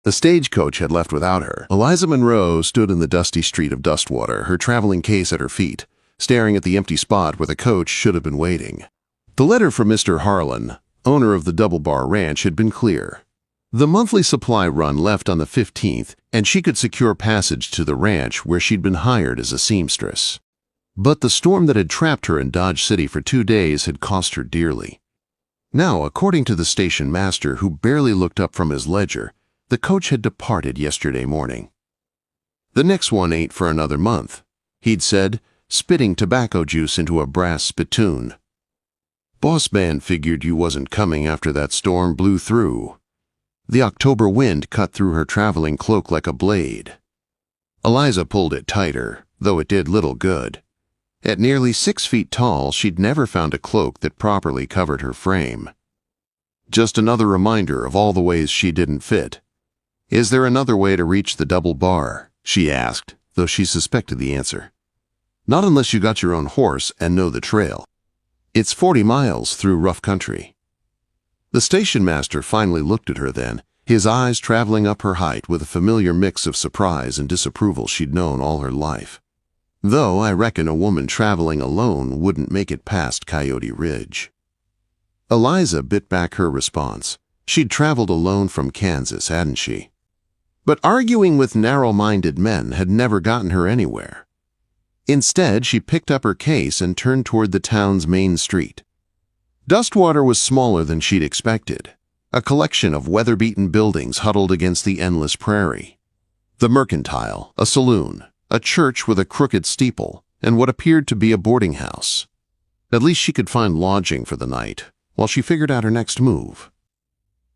The stagecoach had left without her. Eliza Monroe stood in the dusty street of Dustwater, her traveling case at her feet, staring at the empty spot where the coach should have been waiting. The letter from Mr. Harlan, owner of the Double Bar Ranch, had been clear. The monthly supply run left on the 15th, and she could secure passage to the ranch where she'd been hired as a seamstress. But the storm that had trapped her in Dodge City for 2 days had cost her dearly. Now, according to the station master, who barely looked up from his ledger, the coach had departed yesterday morning. "The next one ain't for another month," he'd said, spitting tobacco juice into a brass spittoon. "Boss man figured you wasn't coming after that storm blew through." The October wind cut through her traveling cloak like a blade. Eliza pulled it tighter, though it did little good. At nearly 6 feet tall, she'd never found a cloak that properly covered her frame. Just another reminder of all the ways she didn't fit. "Is there another way to reach the Double Bar?" she asked, though she suspected the answer. "Not unless you got your own horse and know the trail. It's 40 miles through rough country." The station master finally looked at her then, his eyes traveling up her height with a familiar mix of surprise and disapproval she'd known all her life. "Though I reckon a woman traveling alone wouldn't make it past Coyote Ridge." Eliza bit back her response. She'd traveled alone from Kansas, hadn't she? But arguing with narrow-minded men had never gotten her anywhere. Instead, she picked up her case and turned toward the town's main street. Dustwater was smaller than she'd expected, a collection of weather-beaten buildings huddled against the endless prairie. The Mercantile, a saloon, a church with a crooked steeple, and what appeared to be a boarding house. At least she could find lodging for the night, while she figured out her next move.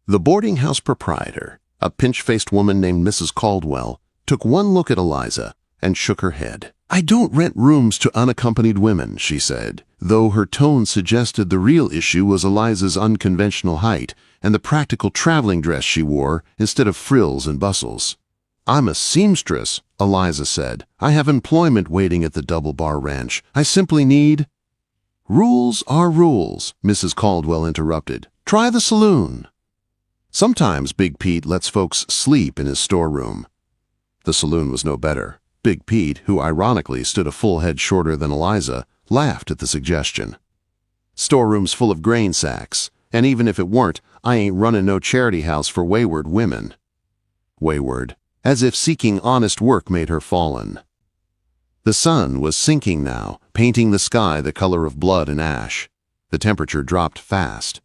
The boarding house proprietor, a pinch-faced woman named Mrs. Caldwell, took one look at Eliza and shook her head. "I don't rent rooms to unaccompanied women," she said, though her tone suggested the real issue was Eliza's unconventional height and the practical traveling dress she wore instead of frills and bustles. "I'm a seamstress," Eliza said. "I have employment waiting at the Double Bar Ranch. I simply need—" "Rules are rules," Mrs. Caldwell interrupted. "Try the saloon." Sometimes Big Pete lets folks sleep in his storeroom. The saloon was no better. Big Pete, who ironically stood a full head shorter than Eliza, laughed at the suggestion. "Storeroom's full of grain sacks, and even if it weren't, I ain't running no charity house for wayward women." Wayward, as if seeking honest work made her fallen. The sun was sinking now, painting the sky the color of blood and ash. The temperature dropped fast.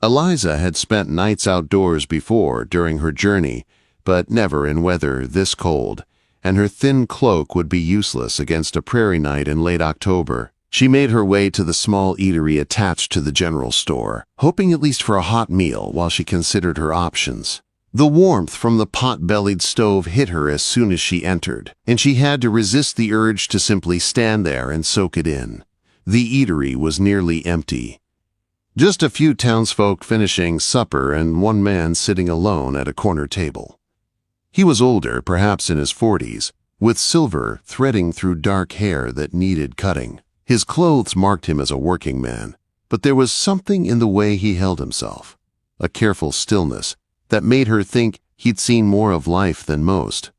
Eliza had spent nights outdoors before during her journey, but never in weather this cold, and her thin cloak would be useless against a prairie night in late October. She made her way to the small eatery attached to the general store, hoping at least for a hot meal while she considered her options. The warmth from the pot-bellied stove hit her as soon as she entered, and she had to resist the urge to simply stand there and soak it in. The eatery was nearly empty. Just a few townsfolk finishing supper and one man sitting alone at a corner table. He was older, perhaps in his 40s, with silver threading through dark hair that needed cutting. His clothes marked him as a working man, but there was something in the way he held himself, a careful stillness, that made her think he'd seen more of life than most.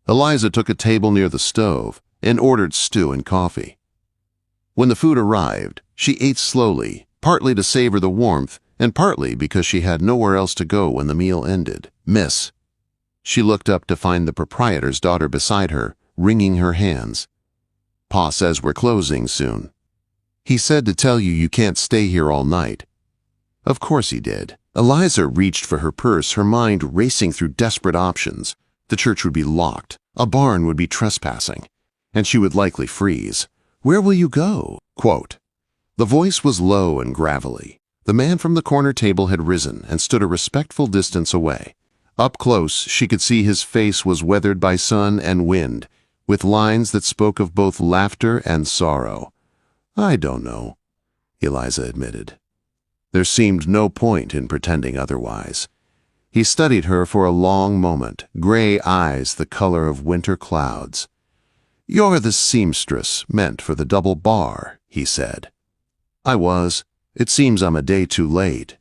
Eliza took a table near the stove and ordered stew and coffee. When the food arrived, she ate slowly, partly to savor the warmth and partly because she had nowhere else to go when the meal ended. "Miss." She looked up to find the proprietor's daughter beside her, wringing her hands. "Pa says we're closing soon. He said to tell you you can't stay here all night." Of course he did. Eliza reached for her purse, her mind racing through desperate options. The church would be locked, a barn would be trespassing, and she would likely freeze. "Where will you go?" Quote. The voice was low and gravelly. The man from the corner table had risen and stood a respectful distance away. Up close, she could see his face was weathered by sun and wind, with lines that spoke of both laughter and sorrow. "I don't know," Eliza admitted. There seemed no point in pretending otherwise. He studied her for a long moment, gray eyes the color of winter clouds. "You're the seamstress meant for the Double Bar," he said. "I was. It seems I'm a day too late."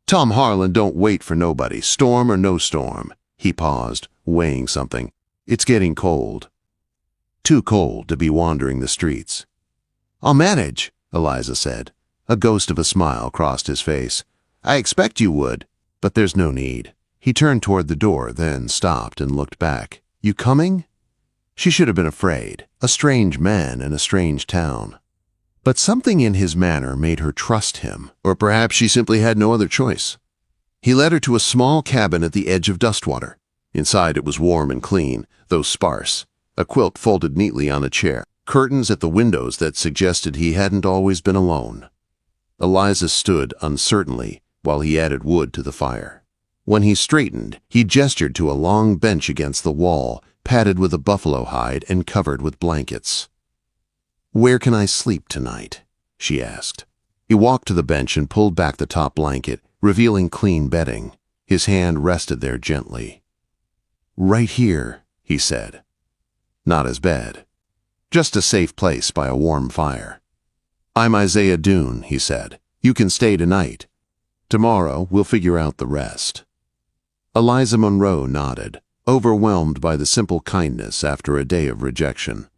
Tom Harlan don't wait for nobody, storm or no storm. He paused, weighing something. It's getting cold. Too cold to be wandering the streets. I'll manage, Eliza said. A ghost of a smile crossed his face. I expect you would, but there's no need. He turned toward the door, then stopped and looked back. You coming? She should have been afraid. A strange man in a strange town. But something in his manner made her trust him, or perhaps she simply had no other choice. He led her to a small cabin at the edge of Dustwater. Inside it was warm and clean, though sparse. A quilt folded neatly on a chair, curtains at the windows that suggested he hadn't always been alone. Eliza stood uncertainly while he added wood to the fire. When he straightened, he gestured to a long bench against the wall, padded with a buffalo hide and covered with blankets. Where can I sleep tonight? She asked. He walked to the bench and pulled back the top blanket, revealing clean bedding. His hand rested there gently. Right here, he said. Not his bed. Just a safe place by a warm fire. I'm Isaiah Dune, he said. You can stay tonight. Tomorrow we'll figure out the rest. Eliza Monroe nodded, overwhelmed by the simple kindness after a day of rejection.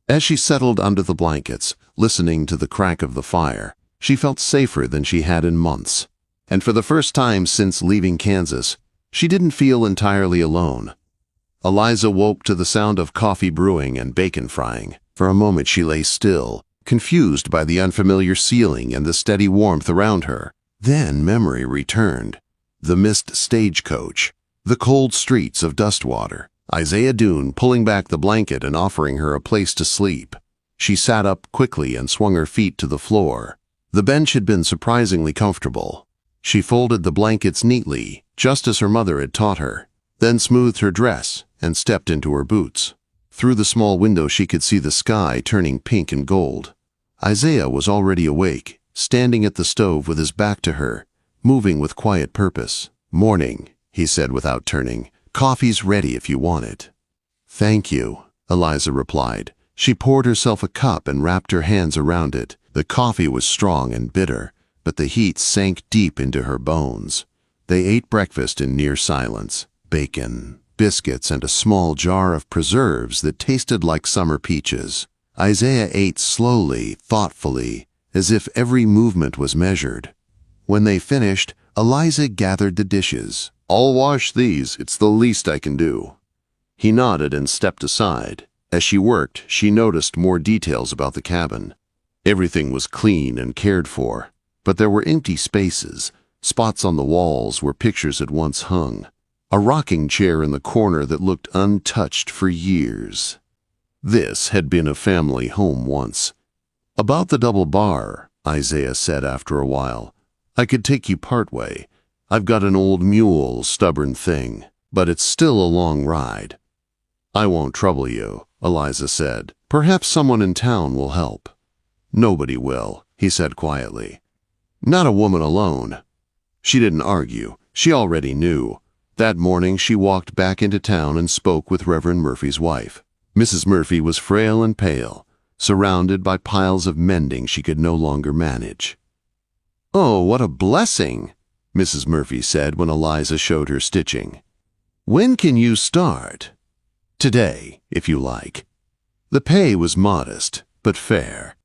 As she settled under the blankets, listening to the crack of the fire, she felt safer than she had in months. And for the first time since leaving Kansas, she didn't feel entirely alone. Eliza woke to the sound of coffee brewing and bacon frying. For a moment she lay still, confused by the unfamiliar ceiling and the steady warmth around her. Then memory returned. The missed stagecoach, the cold streets of Dustwater, Isaiah Dune pulling back the blanket and offering her a place to sleep. She sat up quickly and swung her feet to the floor. The bench had been surprisingly comfortable. She folded the blankets neatly, just as her mother had taught her, then smoothed her dress and stepped into her boots. Through the small window she could see the sky turning pink and gold. Isaiah was already awake, standing at the stove with his back to her, moving with quiet purpose. Morning, he said without turning. Coffee's ready if you want it. Thank you, Eliza replied. She poured herself a cup and wrapped her hands around it. The coffee was strong and bitter, but the heat sank deep into her bones. They ate breakfast in near silence. Bacon, biscuits, and a small jar of preserves that tasted like summer peaches. Isaiah ate slowly, thoughtfully, as if every movement was measured. When they finished, Eliza gathered the dishes. I'll wash these, it's the least I can do. He nodded and stepped aside. As she worked, she noticed more details about the cabin. Everything was clean and cared for, but there were empty spaces, spots on the walls where pictures had once hung, a rocking chair in the corner that looked untouched for years. This had been a family home once. About the double bar, Isaiah said after a while, I could take you part way. I've got an old mule, stubborn thing, but it's still a long ride. I won't trouble you, Eliza said. Perhaps someone in town will help. Nobody will, he said quietly. Not a woman alone. She didn't argue. She already knew. That morning she walked back into town and spoke with Reverend Murphy's wife. Mrs. Murphy was frail and pale, surrounded by piles of mending she could no longer manage. Oh, what a blessing, Mrs. Murphy said when Eliza showed her stitching. When can you start? Today, if you like. The pay was modest, but fair.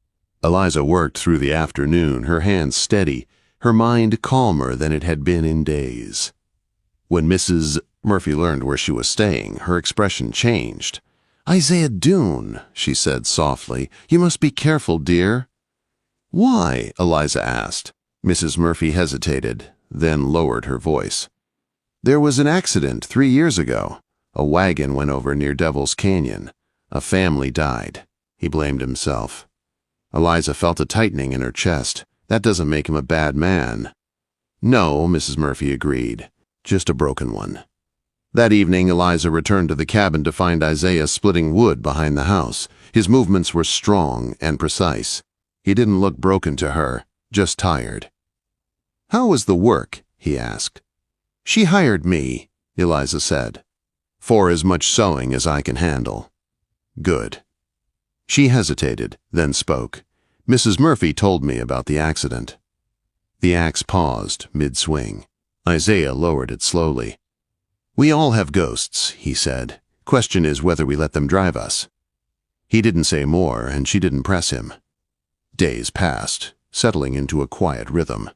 Eliza worked through the afternoon, her hands steady, her mind calmer than it had been in days. When Mrs. Murphy learned where she was staying, her expression changed. Isaiah Dune, she said softly. You must be careful, dear. Why? Eliza asked. Mrs. Murphy hesitated, then lowered her voice. There was an accident 3 years ago. A wagon went over near Devil's Canyon. A family died. He blamed himself. Eliza felt a tightening in her chest. That doesn't make him a bad man. No, Mrs. Murphy agreed. Just a broken one. That evening, Eliza returned to the cabin to find Isaiah splitting wood behind the house. His movements were strong and precise. He didn't look broken to her, just tired. How was the work? He asked. She hired me, Eliza said, for as much sewing as I can handle. Good. She hesitated, then spoke. Mrs. Murphy told me about the accident. The axe paused mid-swing. Isaiah lowered it slowly. "We all have ghosts," he said. "Question is whether we let them drive us." He didn't say more, and she didn't press him. Days passed, settling into a quiet rhythm.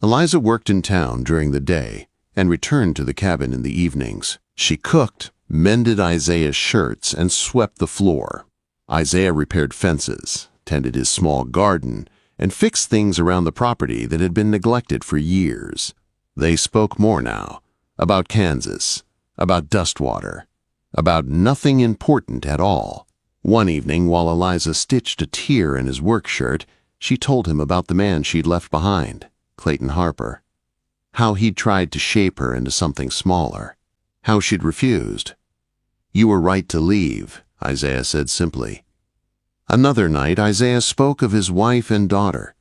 Eliza worked in town during the day and returned to the cabin in the evenings. She cooked, mended Isaiah's shirts, and swept the floor. Isaiah repaired fences, tended his small garden, and fixed things around the property that had been neglected for years. They spoke more now, about Kansas, about Dustwater, about nothing important at all. One evening, while Eliza stitched a tear in his work shirt, she told him about the man she'd left behind, Clayton Harper. How he'd tried to shape her into something smaller. How she'd refused. "You were right to leave," Isaiah said simply. Another night, Isaiah spoke of his wife and daughter.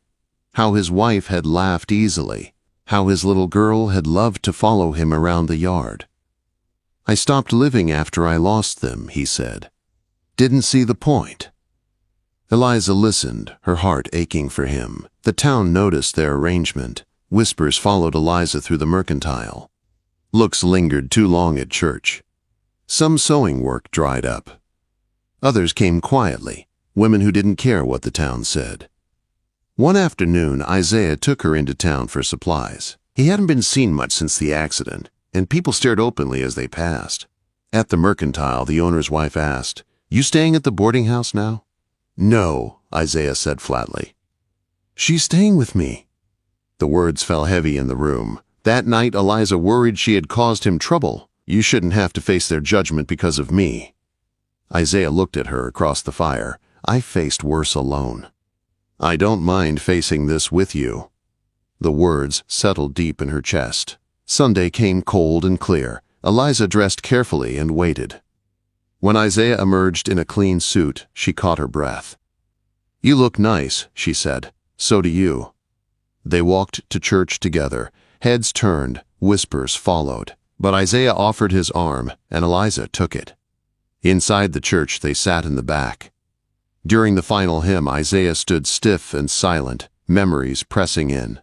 How his wife had laughed easily. How his little girl had loved to follow him around the yard. "I stopped living after I lost them," he said. "Didn't see the point." Eliza listened, her heart aching for him. The town noticed their arrangement. Whispers followed Eliza through the mercantile. Looks lingered too long at church. Some sewing work dried up. Others came quietly, women who didn't care what the town said. One afternoon, Isaiah took her into town for supplies. He hadn't been seen much since the accident, and people stared openly as they passed. At the mercantile, the owner's wife asked, "You staying at the boarding house now?" "No," Isaiah said flatly. "She's staying with me." The words fell heavy in the room. That night, Eliza worried she had caused him trouble. "You shouldn't have to face their judgment because of me." Isaiah looked at her across the fire. "I faced worse alone." "I don't mind facing this with you." The words settled deep in her chest. Sunday came cold and clear. Eliza dressed carefully and waited. When Isaiah emerged in a clean suit, she caught her breath. "You look nice," she said. "So do you." They walked to church together. Heads turned, whispers followed. But Isaiah offered his arm, and Eliza took it. Inside the church, they sat in the back. During the final hymn, Isaiah stood stiff and silent, memories pressing in.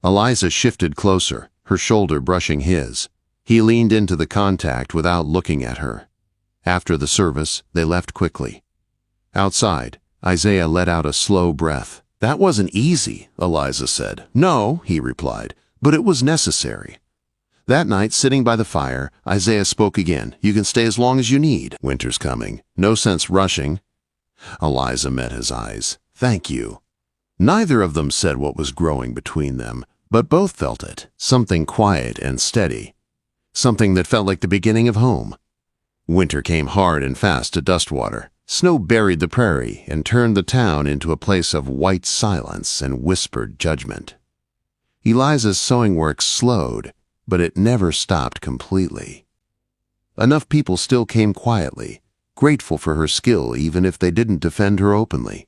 Eliza shifted closer, her shoulder brushing his. He leaned into the contact without looking at her. After the service, they left quickly. Outside, Isaiah let out a slow breath. "That wasn't easy," Eliza said. "No," he replied, "but it was necessary." That night, sitting by the fire, Isaiah spoke again. "You can stay as long as you need. Winter's coming. No sense rushing." Eliza met his eyes. "Thank you." Neither of them said what was growing between them, but both felt it. Something quiet and steady. Something that felt like the beginning of home. Winter came hard and fast to Dustwater. Snow buried the prairie and turned the town into a place of white silence and whispered judgment. Eliza's sewing work slowed, but it never stopped completely. Enough people still came quietly, grateful for her skill even if they didn't defend her openly.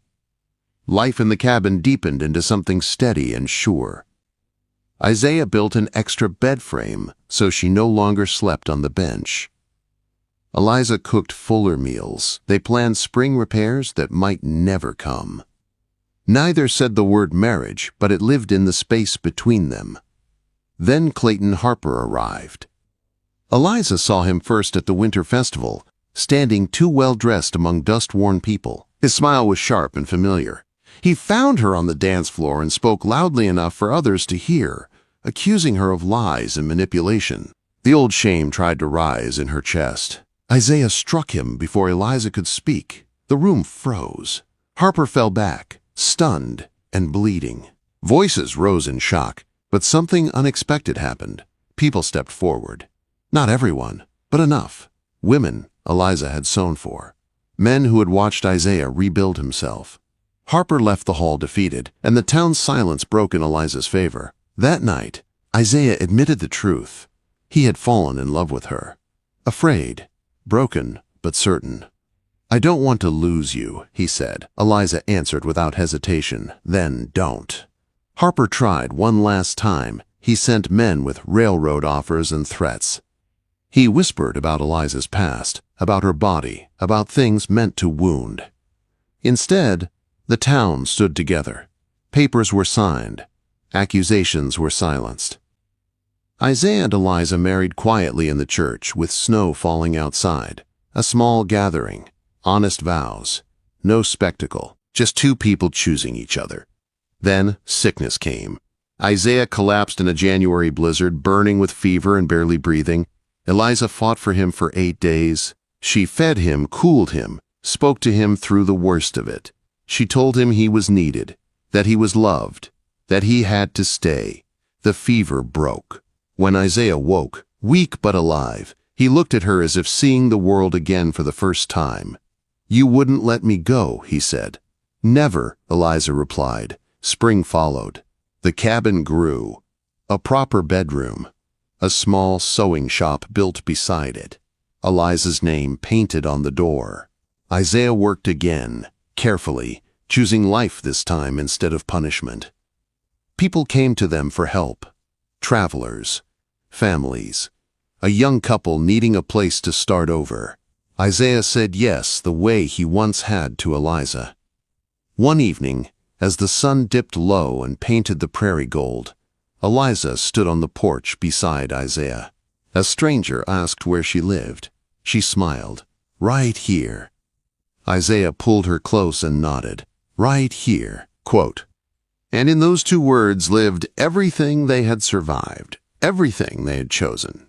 Life in the cabin deepened into something steady and sure. Isaiah built an extra bed frame so she no longer slept on the bench. Eliza cooked fuller meals. They planned spring repairs that might never come. Neither said the word marriage, but it lived in the space between them. Then Clayton Harper arrived. Eliza saw him first at the winter festival, standing too well-dressed among dust-worn people. His smile was sharp and familiar. He found her on the dance floor and spoke loudly enough for others to hear, accusing her of lies and manipulation. The old shame tried to rise in her chest. Isaiah struck him before Eliza could speak. The room froze. Harper fell back, stunned and bleeding. Voices rose in shock, but something unexpected happened. People stepped forward. Not everyone, but enough. Women Eliza had sewn for. Men who had watched Isaiah rebuild himself. Harper left the hall defeated, and the town's silence broke in Eliza's favor. That night, Isaiah admitted the truth. He had fallen in love with her. Afraid. Broken, but certain. "I don't want to lose you," he said. Eliza answered without hesitation. "Then don't." Harper tried one last time. He sent men with railroad offers and threats. He whispered about Eliza's past, about her body, about things meant to wound. Instead, the town stood together. Papers were signed. Accusations were silenced. Isaiah and Eliza married quietly in the church with snow falling outside. A small gathering, honest vows, no spectacle, just two people choosing each other. Then sickness came. Isaiah collapsed in a January blizzard, burning with fever and barely breathing. Eliza fought for him for 8 days. She fed him, cooled him, spoke to him through the worst of it. She told him he was needed, that he was loved, that he had to stay. The fever broke. When Isaiah woke, weak but alive, he looked at her as if seeing the world again for the first time. "You wouldn't let me go," he said. "Never," Eliza replied. Spring followed. The cabin grew. A proper bedroom. A small sewing shop built beside it. Eliza's name painted on the door. Isaiah worked again, carefully, choosing life this time instead of punishment. People came to them for help. Travelers, families, a young couple needing a place to start over. Isaiah said yes the way he once had to Eliza. One evening, as the sun dipped low and painted the prairie gold, Eliza stood on the porch beside Isaiah. A stranger asked where she lived. She smiled. "Right here." Isaiah pulled her close and nodded. "Right here." Quote, and in those 2 words lived everything they had survived, everything they had chosen.